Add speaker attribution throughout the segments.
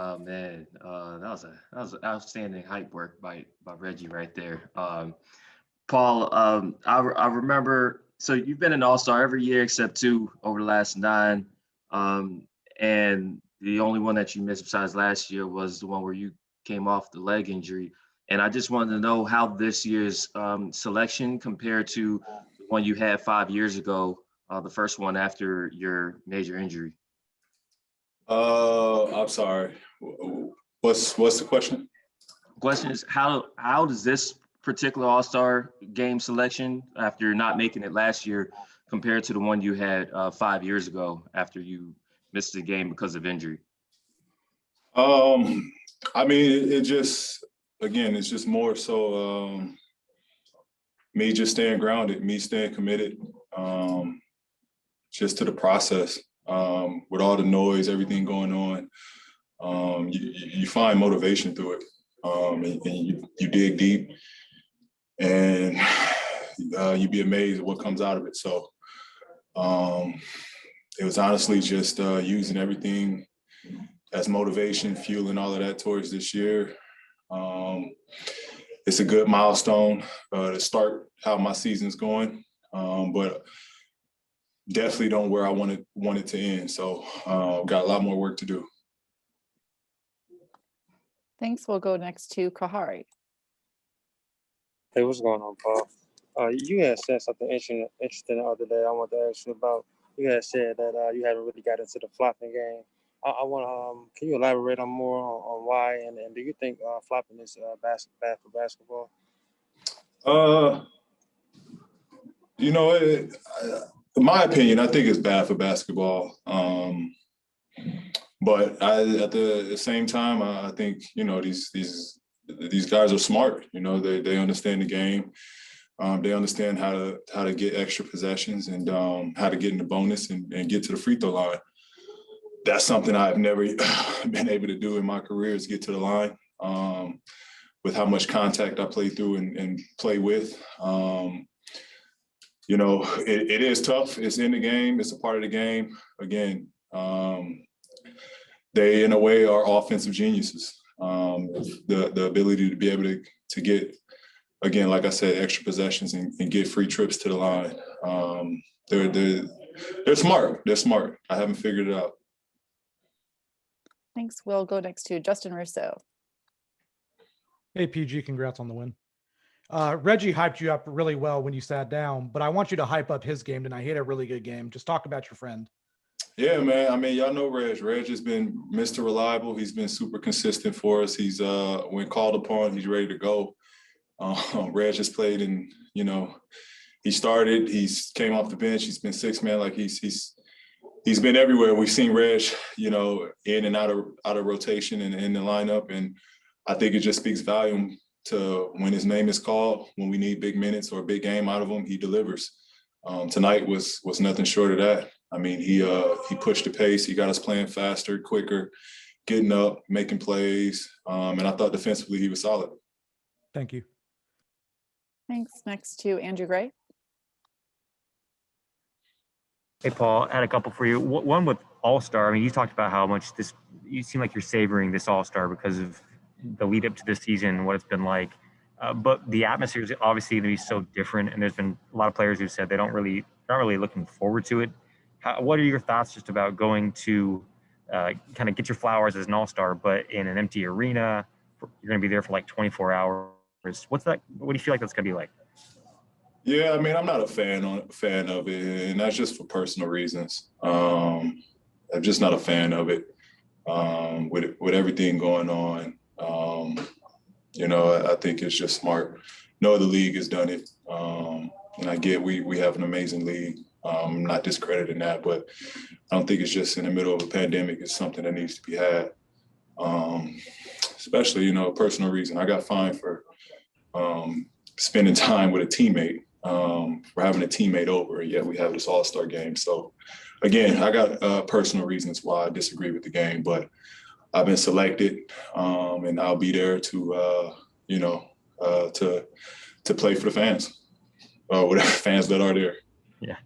Speaker 1: Oh man, that was outstanding hype work by Reggie right there. Paul, I remember. So you've been an All Star every year except two over the last nine, and the only one that you missed besides last year was the one where you came off the leg injury. And I just wanted to know how this year's selection compared to the one you had 5 years ago, the first one after your major injury.
Speaker 2: I'm sorry. What's the question?
Speaker 1: Question is how does this particular All-Star game selection after not making it last year compared to the one you had 5 years ago after you missed the game because of injury?
Speaker 2: I mean, it just again, it's just more so me just staying grounded, me staying committed, just to the process. With all the noise, everything going on, you find motivation through it, and you dig deep, and you'd be amazed at what comes out of it. So it was honestly just using everything as motivation, fueling all of that towards this year. It's a good milestone to start how my season's going, but definitely don't where I want it to end. So got a lot more work to do.
Speaker 3: Thanks. We'll go next to Kahari.
Speaker 4: Hey, what's going on, Paul? You had said something interesting the other day. I want to ask you about. You had said that you haven't really got into the flopping game. I want to. Can you elaborate on more on why? And do you think flopping is bad for basketball?
Speaker 2: In my opinion, I think it's bad for basketball. But at the same time, I think these guys are smart. They understand the game. They understand how to get extra possessions and how to get in the bonus and get to the free throw line. That's something I've never been able to do in my career, is get to the line with how much contact I play through and play with. It is tough. It's in the game. It's a part of the game. Again, they, in a way, are offensive geniuses. The ability to be able to get, again, like I said, extra possessions and get free trips to the line. They're smart. They're smart. I haven't figured it out.
Speaker 3: Thanks. We'll go next to Justin Russo.
Speaker 5: Hey, PG, congrats on the win. Reggie hyped you up really well when you sat down, but I want you to hype up his game tonight. He had a really good game. Just talk about your friend.
Speaker 2: Yeah, man. I mean, y'all know Reg. Reg has been Mr. Reliable. He's been super consistent for us. He's when called upon, he's ready to go. Reg has played he started, he's came off the bench, he's been six man, like he's been everywhere. We've seen Reg, in and out of rotation and in the lineup. And I think it just speaks volume to when his name is called, when we need big minutes or a big game out of him, he delivers. Tonight was nothing short of that. I mean, he pushed the pace. He got us playing faster, quicker, getting up, making plays. And I thought defensively he was solid.
Speaker 5: Thank you.
Speaker 3: Thanks. Next to Andrew Gray.
Speaker 6: Hey, Paul, I had a couple for you. One with All-Star. I mean, you talked about how much you seem like you're savoring this All-Star because of the lead up to this season, what it's been like. But the atmosphere is obviously going to be so different. And there's been a lot of players who said they're not really looking forward to it. What are your thoughts just about going to kind of get your flowers as an All-Star, but in an empty arena? You're going to be there for like 24 hours. What do you feel like that's going to be like?
Speaker 2: Yeah, I mean, I'm not a fan of it, and that's just for personal reasons. I'm just not a fan of it. With everything going on, I think it's just smart. No other league has done it, and I get we have an amazing league. I'm not discrediting that, but I don't think it's just in the middle of a pandemic. It's something that needs to be had, especially a personal reason. I got fined for spending time with a teammate. For having a teammate over, and yet we have this All-Star game. So again, I got personal reasons why I disagree with the game, but I've been selected, and I'll be there to play for the fans, or whatever fans that are there.
Speaker 6: Yeah.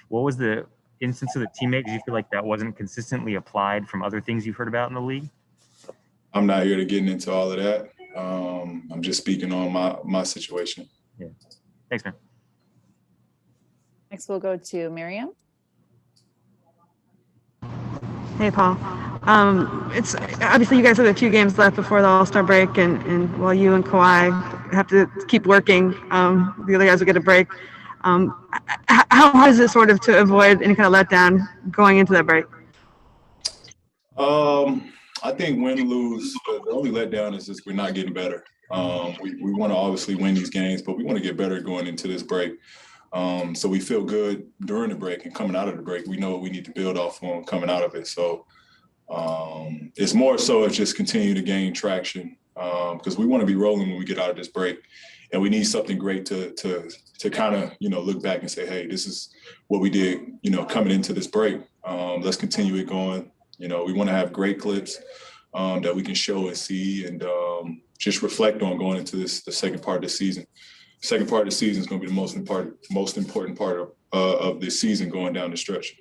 Speaker 6: What was the instance of the teammate? Did you feel like that wasn't consistently applied from other things you've heard about in the league?
Speaker 2: I'm not here to get into all of that. I'm just speaking on my situation.
Speaker 6: Yeah. Thanks, man.
Speaker 3: Next, we'll go to Miriam.
Speaker 7: Hey, Paul. It's obviously you guys have a few games left before the All-Star break, and while you and Kawhi have to keep working, the other guys will get a break. How hard is it sort of to avoid any kind of letdown going into that break?
Speaker 2: I think win or lose, the only letdown is just we're not getting better. We want to obviously win these games, but we want to get better going into this break. So we feel good during the break and coming out of the break. We know what we need to build off on coming out of it. So it's more so it's just continue to gain traction because we want to be rolling when we get out of this break. And we need something great to kind of, look back and say, hey, this is what we did, coming into this break. Let's continue it going. We want to have great clips that we can show and see and just reflect on going into the second part of the season. Second part of the season is going to be the most important part of this season going down the stretch.